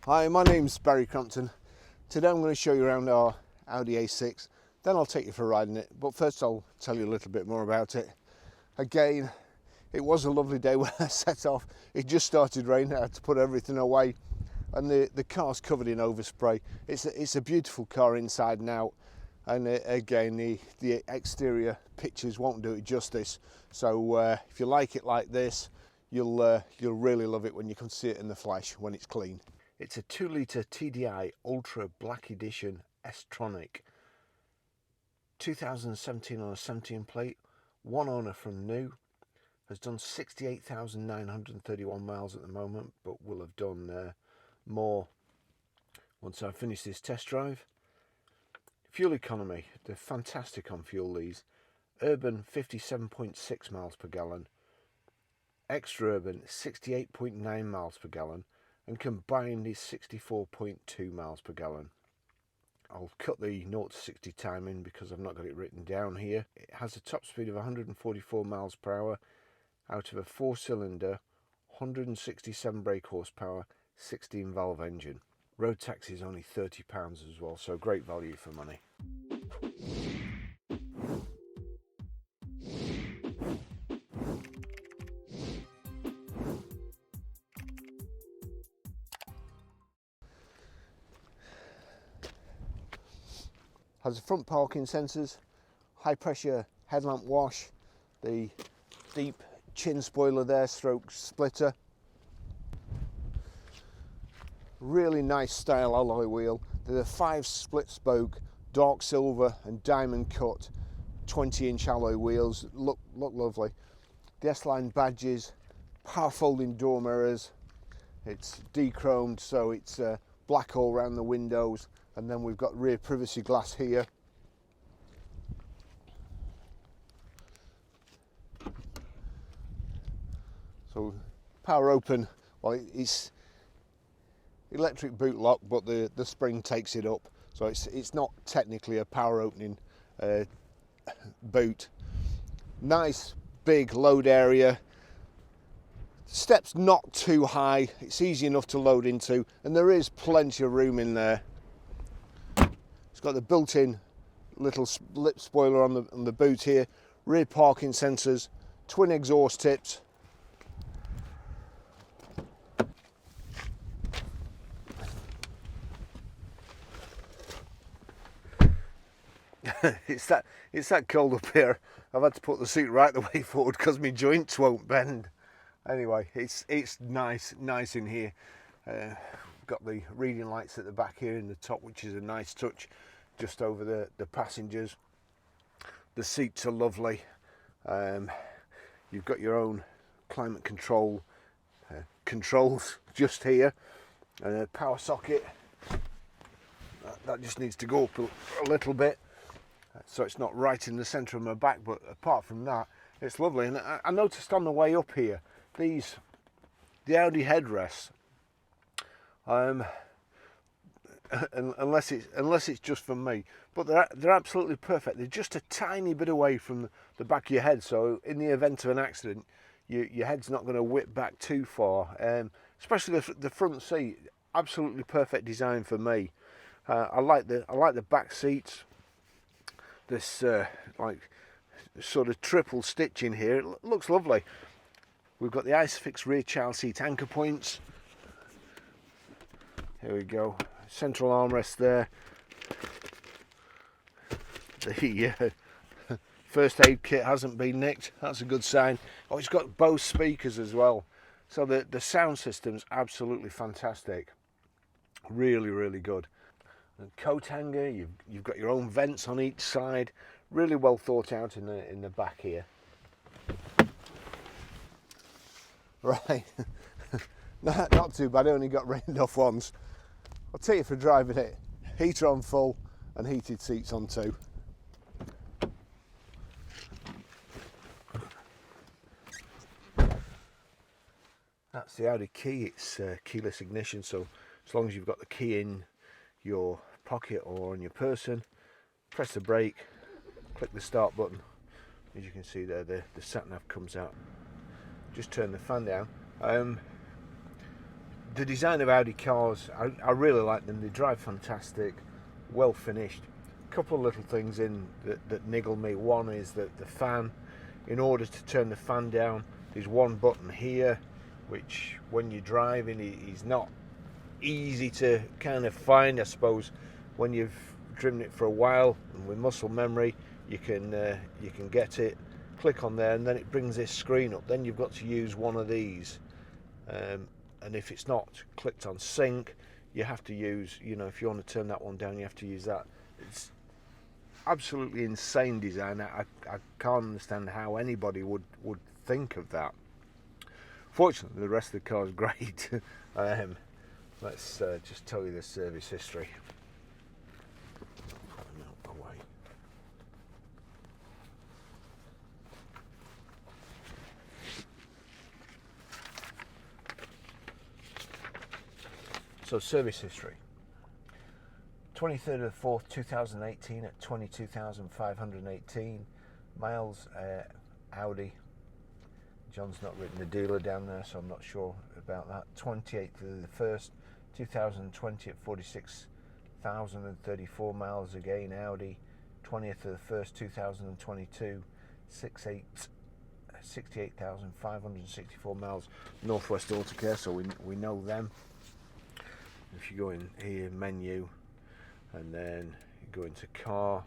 Hi, my name's Barry Crampton. Today I'm going to show you around our Audi A6, then I'll take you for a ride in it, but first I'll tell you a little bit more about it. Again, it was a lovely day when I set off. It just started raining, I had to put everything away, and the car's covered in overspray. It's a beautiful car inside and out, and again the exterior pictures won't do it justice. So if you like it like this, you'll really love it when you can see it in the flesh when it's clean. It's a 2-litre TDI Ultra Black Edition S-Tronic. 2017 on a 17 plate, one owner from new, has done 68,931 miles at the moment, but will have done more once I finish this test drive. Fuel economy, they're fantastic on fuel these. Urban 57.6 miles per gallon, extra urban 68.9 miles per gallon, and combined is 64.2 miles per gallon. I'll cut the 0 to 60 time in because I've not got it written down here. It has a top speed of 144 miles per hour out of a 4-cylinder, 167 brake horsepower, 16 valve engine. Road tax is only £30 as well, so great value for money. Has the front parking sensors, high pressure headlamp wash, the deep chin spoiler there, stroke splitter. Really nice style alloy wheel. They're the 5 split spoke, dark silver and diamond cut 20-inch alloy wheels. Look lovely. The S-line badges, power folding door mirrors. It's de-chromed, so it's black all around the windows. And then we've got rear privacy glass here. So power open, well it's electric boot lock, but the spring takes it up. So it's not technically a power opening boot. Nice big load area. Steps not too high, it's easy enough to load into, and there is plenty of room in there. It's got the built-in little lip spoiler on the boot here, rear parking sensors, twin exhaust tips. It's that cold up here. I've had to put the seat right the way forward because my joints won't bend. Anyway, it's nice in here. Got the reading lights at the back here in the top, which is a nice touch just over the passengers. The seats are lovely. You've got your own climate control controls just here, and a power socket that just needs to go up a little bit so it's not right in the center of my back, but apart from that it's lovely. And I noticed on the way up here, the Audi headrests, unless it's just for me, but they're absolutely perfect. They're just a tiny bit away from the back of your head, so in the event of an accident your head's not going to whip back too far. Especially the front seat, absolutely perfect design for me. I like the back seats. This like sort of triple stitching here, it looks lovely. We've got the Isofix rear child seat anchor points. Here we go, central armrest there. The first aid kit hasn't been nicked, that's a good sign. Oh, it's got Bose speakers as well, so the sound system's absolutely fantastic. Really good. And coat hanger, you've got your own vents on each side, really well thought out in the back here. Right, not too bad, I only got rained off once. I'll take you for driving it. Heater on full and heated seats on too. That's the Audi key. It's keyless ignition, so as long as you've got the key in your pocket or on your person, press the brake, click the start button. As you can see there, the sat nav comes out. Just turn the fan down. the design of Audi cars, I really like them. They drive fantastic, well finished. A couple of little things in that niggle me. One is that the fan, in order to turn the fan down, there's one button here, which when you're driving is not easy to kind of find. I suppose when you've driven it for a while and with muscle memory, you can get it, click on there, and then it brings this screen up. Then you've got to use one of these, and if it's not clicked on sync, you have to use, you know, if you want to turn that one down, you have to use that. It's absolutely insane design. I can't understand how anybody would think of that. Fortunately, the rest of the car is great. Let's just tell you the service history. Away. So, service history. 23rd of the 4th, 2018 at 22,518 miles. Audi. John's not written the dealer down there, so I'm not sure about that. 28th of the 1st, 2020 at 46,034 miles again, Audi. 20th of the 1st, 2022, 68,564 miles, Northwest Autocare, so we know them. If you go in here, menu, and then you go into car,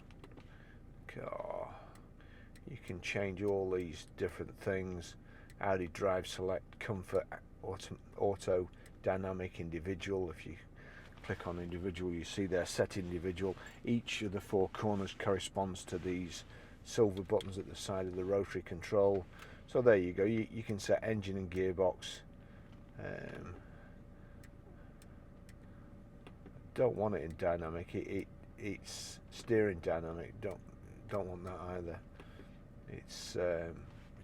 you can change all these different things. Audi Drive Select, Comfort, Auto, Dynamic, Individual. If you click on Individual, you see there, Set Individual. Each of the four corners corresponds to these silver buttons at the side of the rotary control. So there you go. You can set engine and gearbox. Don't want it in dynamic. It's steering dynamic. Don't want that either. It's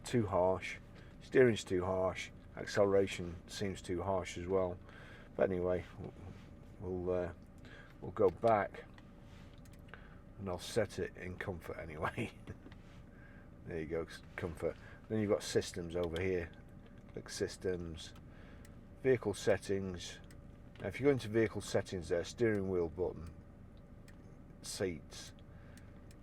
too harsh. Steering's too harsh. Acceleration seems too harsh as well. But anyway, we'll go back, and I'll set it in comfort anyway. There you go, comfort. Then you've got systems over here. Click systems, vehicle settings. Now if you go into vehicle settings there, steering wheel button, seats.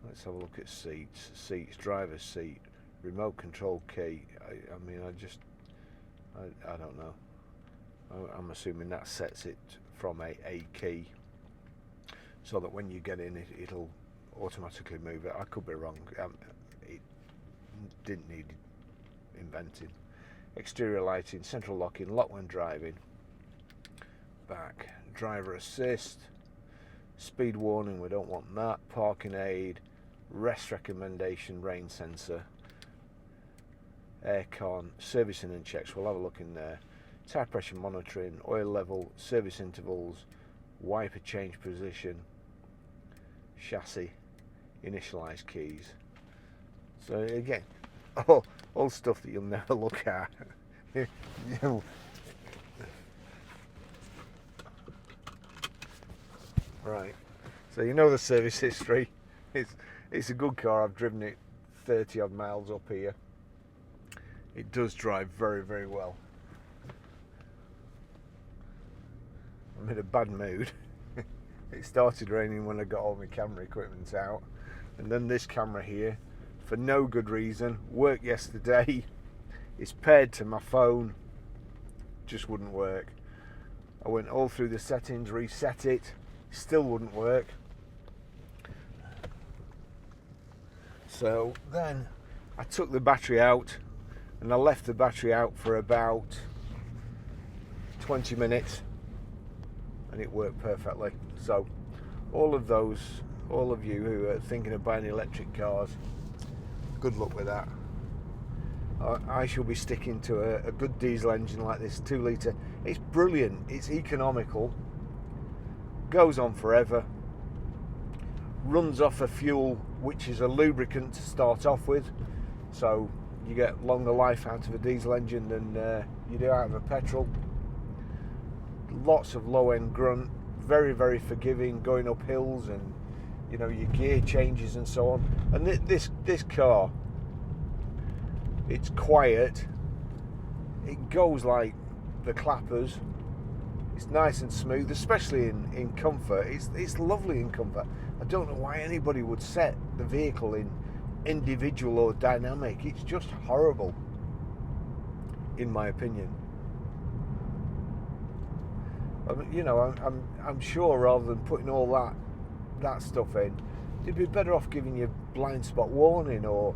Let's have a look at seats. Seats, driver's seat, remote control key. I mean, I don't know. I'm assuming that sets it from a key, so that when you get in, it'll automatically move it. I could be wrong. It didn't need inventing. Exterior lighting, central locking, lock when driving. Back, driver assist, speed warning, we don't want that. Parking aid, rest recommendation, rain sensor, aircon, servicing and checks, we'll have a look in there. Tire pressure monitoring, oil level, service intervals, wiper change position, chassis, initialize keys. So again, all stuff that you'll never look at. Right, so you know the service history. It's a good car. I've driven it 30 odd miles up here. It does drive very, very well. I'm in a bad mood. It started raining when I got all my camera equipment out, and then this camera here, for no good reason, worked yesterday. It's paired to my phone, just wouldn't work. I went all through the settings, reset it, still wouldn't work. So then I took the battery out, and I left the battery out for about 20 minutes, and it worked perfectly. So all of you who are thinking of buying electric cars, good luck with that. I shall be sticking to a good diesel engine like this, 2 litre. It's brilliant, it's economical, goes on forever, runs off a fuel which is a lubricant to start off with, so you get longer life out of a diesel engine than you do out of a petrol. Lots of low-end grunt, very, very forgiving, going up hills, and you know, your gear changes and so on. And this car, it's quiet, it goes like the clappers, It's nice and smooth, especially in comfort. It's lovely in comfort. I don't know why anybody would set the vehicle in individual or dynamic. It's just horrible, in my opinion. I mean, you know, I'm sure rather than putting all that stuff in, you'd be better off giving you blind spot warning or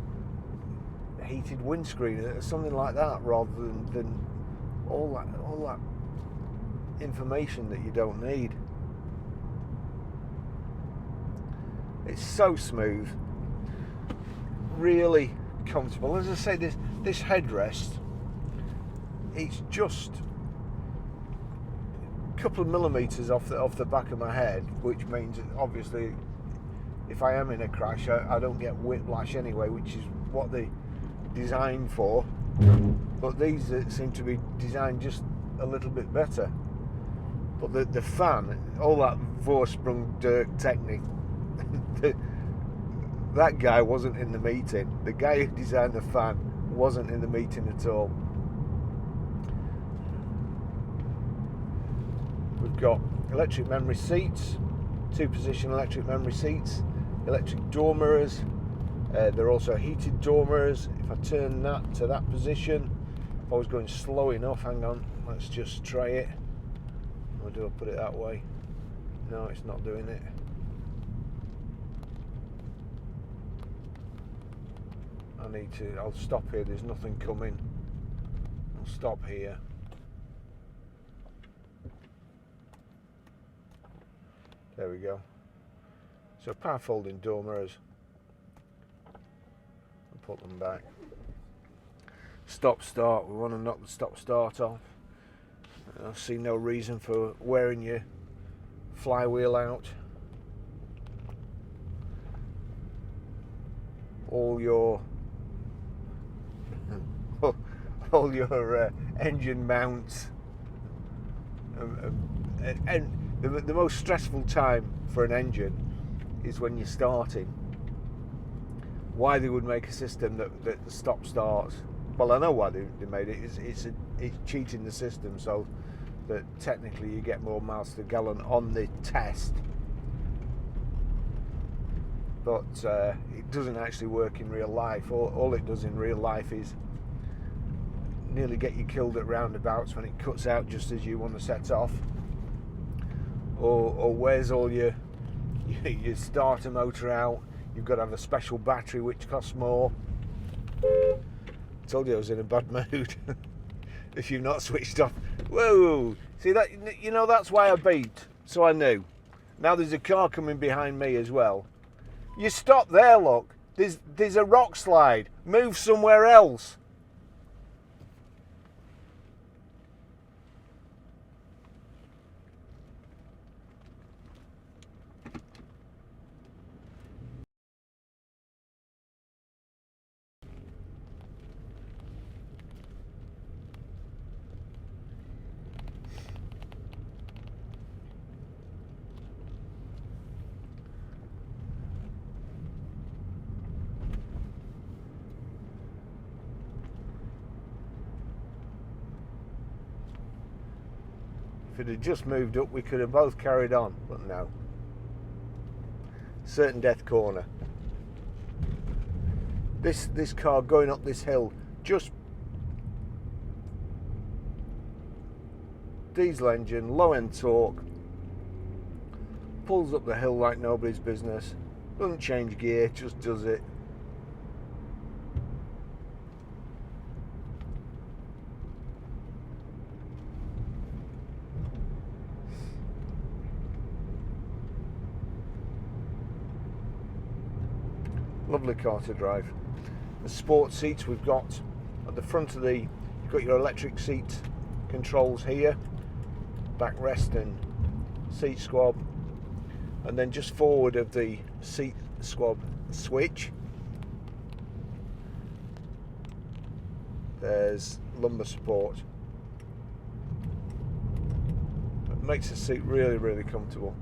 heated windscreen or something like that, rather than all that information that you don't need. It's so smooth, really comfortable. As I say, this headrest, it's just a couple of millimeters off the back of my head, which means that obviously if I am in a crash, I don't get whiplash anyway, which is what they designed for. But these seem to be designed just a little bit better. But the fan, all that Vorsprung Dirk technique, that guy wasn't in the meeting. The guy who designed the fan wasn't in the meeting at all. We've got electric memory seats, 2-position electric memory seats, electric door mirrors. They're also heated door mirrors. If I turn that to that position, if I was going slow enough, hang on, let's just try it. Or do I put it that way? No, it's not doing it. I'll stop here, there's nothing coming. I'll stop here. There we go. So power folding door mirrors. I'll put them back. Stop start, we want to knock the stop start off. I see no reason for wearing your flywheel out. All your engine mounts, and the most stressful time for an engine is when you're starting. Why they would make a system that stop starts? Well, I know why they made it. It's cheating the system so that technically you get more miles per gallon on the test, but it doesn't actually work in real life. All it does in real life is nearly get you killed at roundabouts when it cuts out just as you want to set off, or wears all your starter motor out. You've got to have a special battery which costs more. I told you I was in a bad mood. If you've not switched off. Whoa! See that? You know, that's why I beat. So I knew. Now there's a car coming behind me as well. You stop there, look. There's a rock slide. Move somewhere else. If it had just moved up, we could have both carried on, but no. Certain death corner. This car going up this hill, just diesel engine, low end torque, pulls up the hill like nobody's business, doesn't change gear, just does it. Lovely car to drive. The sport seats we've got at the front of you've got your electric seat controls here, backrest and seat squab, and then just forward of the seat squab switch there's lumbar support. It makes the seat really comfortable.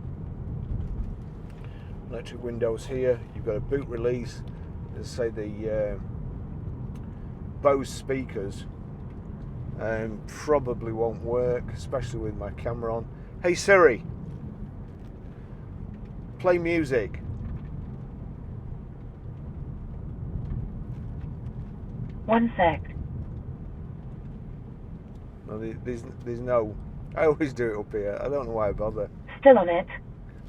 Electric windows here. You've got a boot release. As I say, the Bose speakers Probably won't work, especially with my camera on. Hey Siri, play music. One sec. No, there's no. I always do it up here. I don't know why I bother. Still on it.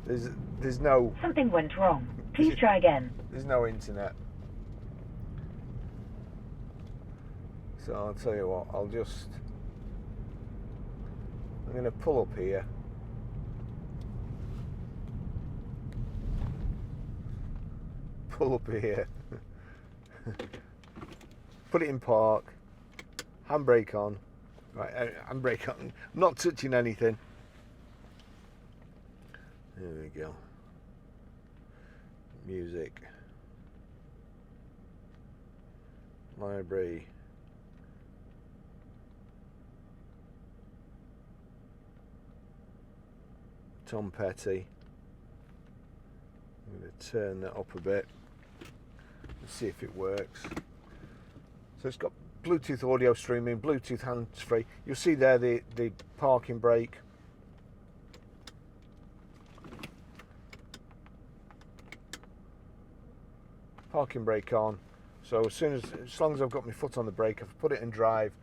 There's no. Something went wrong. Please try again. There's no internet. So I'll tell you what. I'm going to pull up here. Pull up here. Put it in park. Handbrake on. Right, handbrake on. I'm not touching anything. There we go. Music. Library. Tom Petty. I'm going to turn that up a bit and see if it works. So it's got Bluetooth audio streaming, Bluetooth hands-free. You'll see there the parking brake. Parking brake on. So as long as I've got my foot on the brake, I've put it in drive,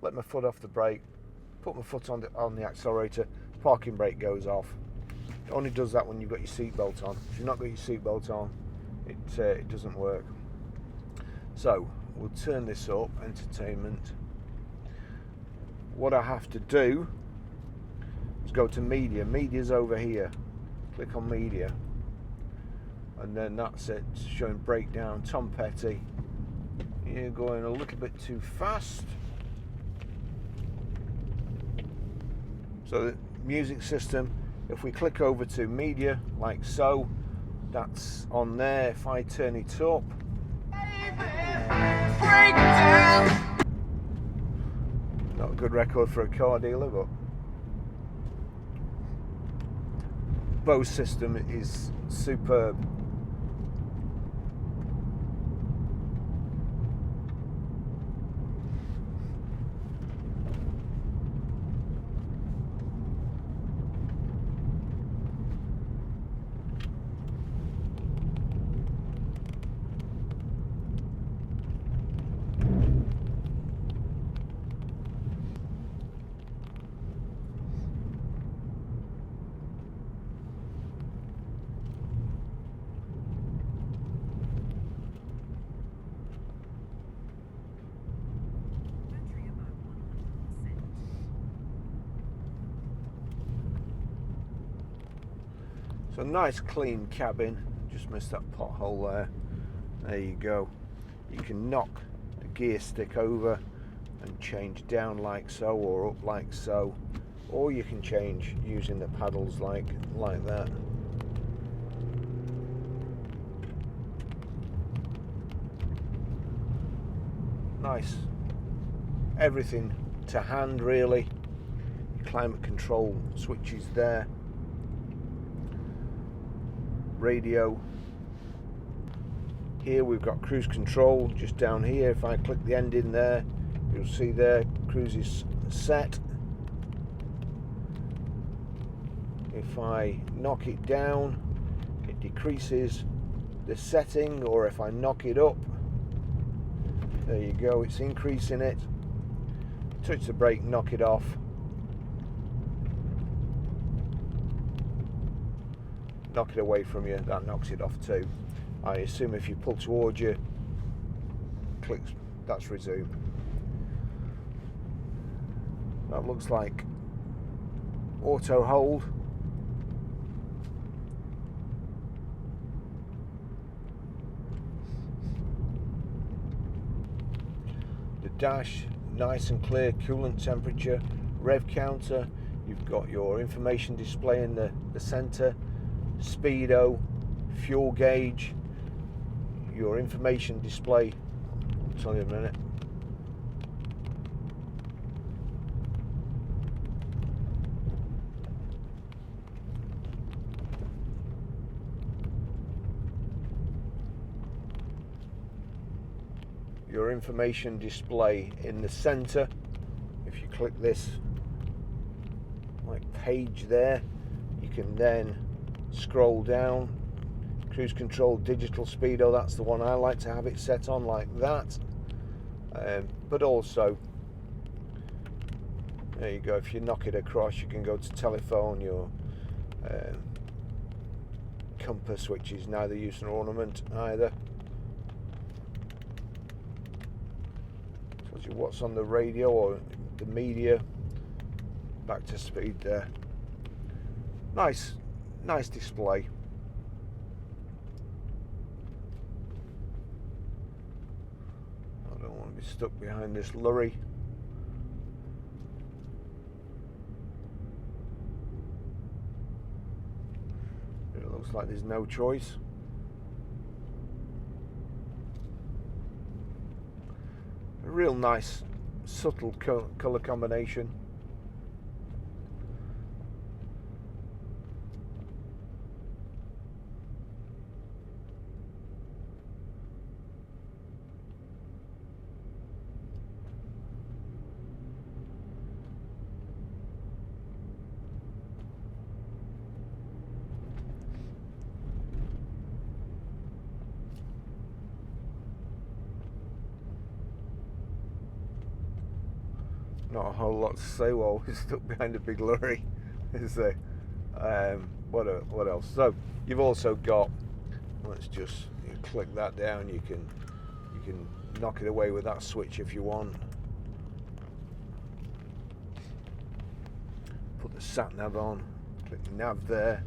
let my foot off the brake, put my foot on the accelerator, parking brake goes off. It only does that when you've got your seatbelt on. If you've not got your seatbelt on, it doesn't work. So we'll turn this up, entertainment. What I have to do is go to media. Media's over here. Click on media. And then that's it, it's showing breakdown, Tom Petty. You're going a little bit too fast. So the music system, if we click over to media, like so, that's on there. If I turn it up, not a good record for a car dealer, but Bose system is superb. So nice clean cabin. Just missed that pothole there. There you go. You can knock the gear stick over and change down like so, or up like so, or you can change using the paddles like that. Nice. Everything to hand really. Climate control switches there. Radio. Here we've got cruise control just down here. If I click the end in there, you'll see there cruise is set. If I knock it down, it decreases the setting, or if I knock it up, there you go, it's increasing it. Touch the brake, knock it off. Knock it away from you, that knocks it off too. I assume if you pull towards you, clicks, that's resume. That looks like auto hold. The dash, nice and clear, coolant temperature, rev counter. You've got your information display in the center. Speedo, fuel gauge, your information display. I'll tell you in a minute. Your information display in the center. If click this like page there, you can then scroll down, cruise control, digital speedo. That's the one I like to have it set on, like that. But also, there you go, if you knock it across, you can go to telephone, your compass, which is neither use nor ornament either. Tells you what's on the radio or the media. Back to speed there. Nice display. I don't want to be stuck behind this lorry. It looks like there's no choice. A real nice, subtle colour combination. Not a whole lot to say while we're stuck behind a big lorry, is there? What else? So you've also got, let's just click that down. You can knock it away with that switch if you want. Put the sat nav on, click nav there.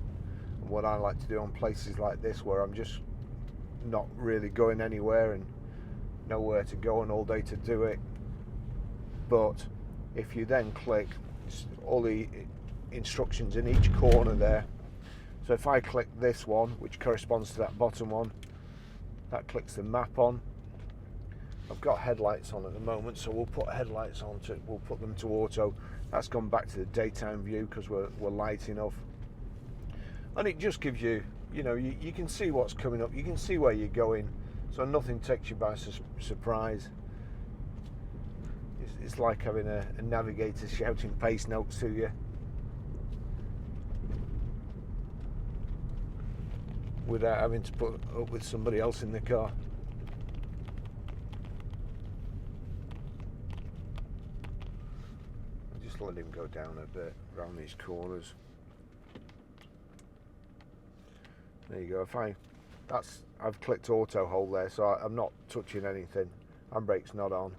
And what I like to do on places like this where I'm just not really going anywhere and nowhere to go and all day to do it, but if you then click all the instructions in each corner there, so if I click this one, which corresponds to that bottom one, that clicks the map on. I've got headlights on at the moment, so we'll put headlights on to, we'll put them to auto. That's gone back to the daytime view because we're light enough, and it just gives you, you know, you can see what's coming up, you can see where you're going, so nothing takes you by surprise. It's like having a navigator shouting pace notes to you without having to put up with somebody else in the car. I'll just let him go down a bit around these corners. There you go. I've clicked auto hold there, so I'm not touching anything. Handbrake's not on.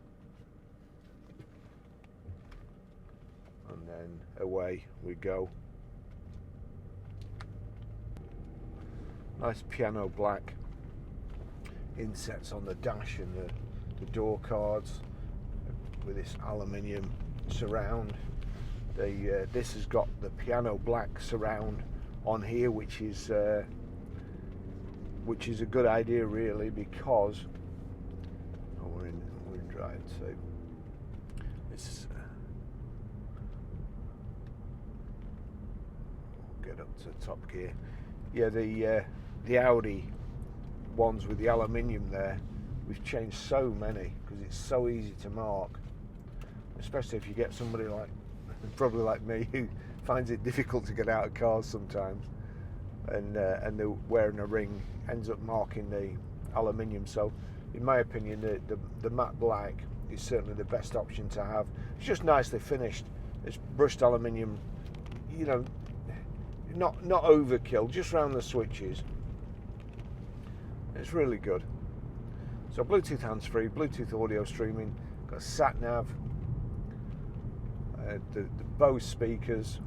And then away we go. Nice piano black insets on the dash and the door cards with this aluminium surround. This has got the piano black surround on here, which is a good idea really, because we're in drive, so it's get up to top gear. Yeah, the Audi ones with the aluminium there, we've changed so many because it's so easy to mark, especially if you get somebody like probably like me who finds it difficult to get out of cars sometimes, and they're wearing a ring, ends up marking the aluminium. So in my opinion, the matte black is certainly the best option to have. It's just nicely finished. It's brushed aluminium, you know, not overkill, just around the switches. It's really good. So Bluetooth hands-free, Bluetooth audio streaming, got a sat nav, the Bose speakers,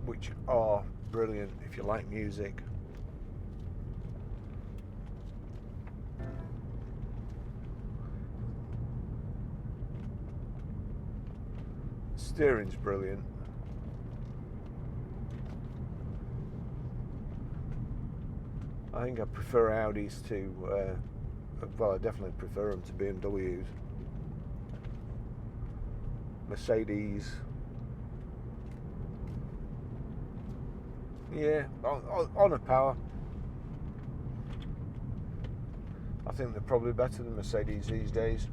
which are brilliant if you like music. Steering's brilliant. I think I prefer Audis to, well, I definitely prefer them to BMWs. Mercedes. Yeah, on a power. I think they're probably better than Mercedes these days.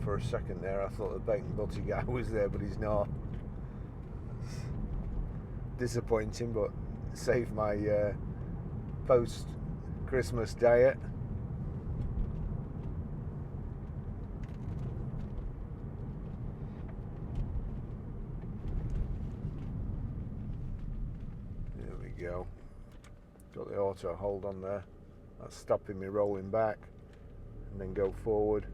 For a second there, I thought the bacon butty guy was there, but he's not. It's disappointing, but saved my post-Christmas diet. There we go. Got the auto hold on there. That's stopping me rolling back and then go forward.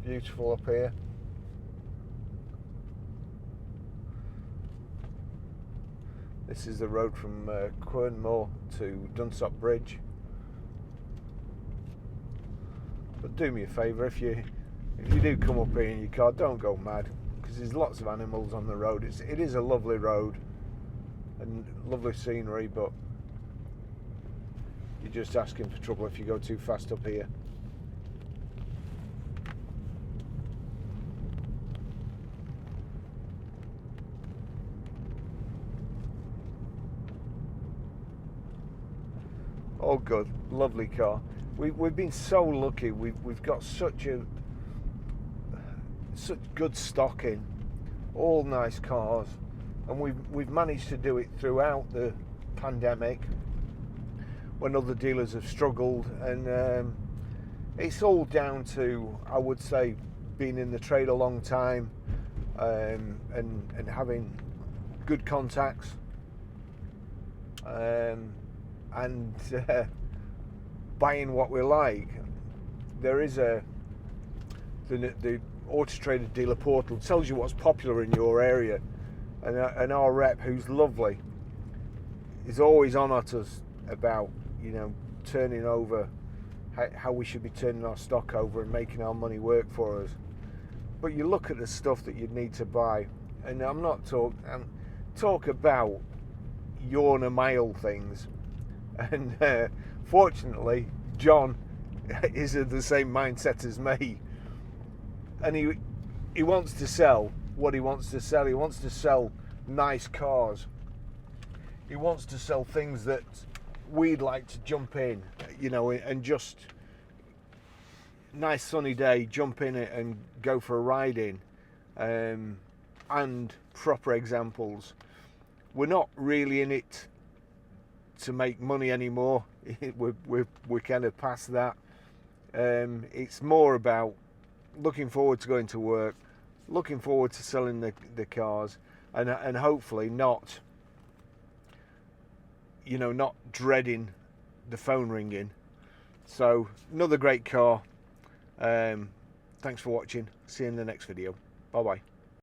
Beautiful up here. This is the road from Quernmore to Dunsop Bridge. But do me a favour, if you do come up here in your car, don't go mad, because there's lots of animals on the road. It is a lovely road and lovely scenery, but you're just asking for trouble if you go too fast up here. Oh good, lovely car. We've been so lucky. We've got such good stock in, all nice cars, and we've managed to do it throughout the pandemic when other dealers have struggled, and it's all down to, I would say, being in the trade a long time, and having good contacts, and buying what we like. There is the Auto Trader dealer portal tells you what's popular in your area, and our rep, who's lovely, is always on at us about, you know, turning over, how we should be turning our stock over and making our money work for us. But you look at the stuff that you'd need to buy, and I'm not talk about Yorna male things. And fortunately, John is of the same mindset as me, and he wants to sell what he wants to sell. He wants to sell nice cars. He wants to sell things that we'd like to jump in, you know, and just nice sunny day, jump in it and go for a ride in. And proper examples. We're not really in it to make money anymore. We're kind of past that. It's more about looking forward to going to work, looking forward to selling the cars, and hopefully not, you know, not dreading the phone ringing. So another great car. Thanks for watching. See you in the next video. Bye bye.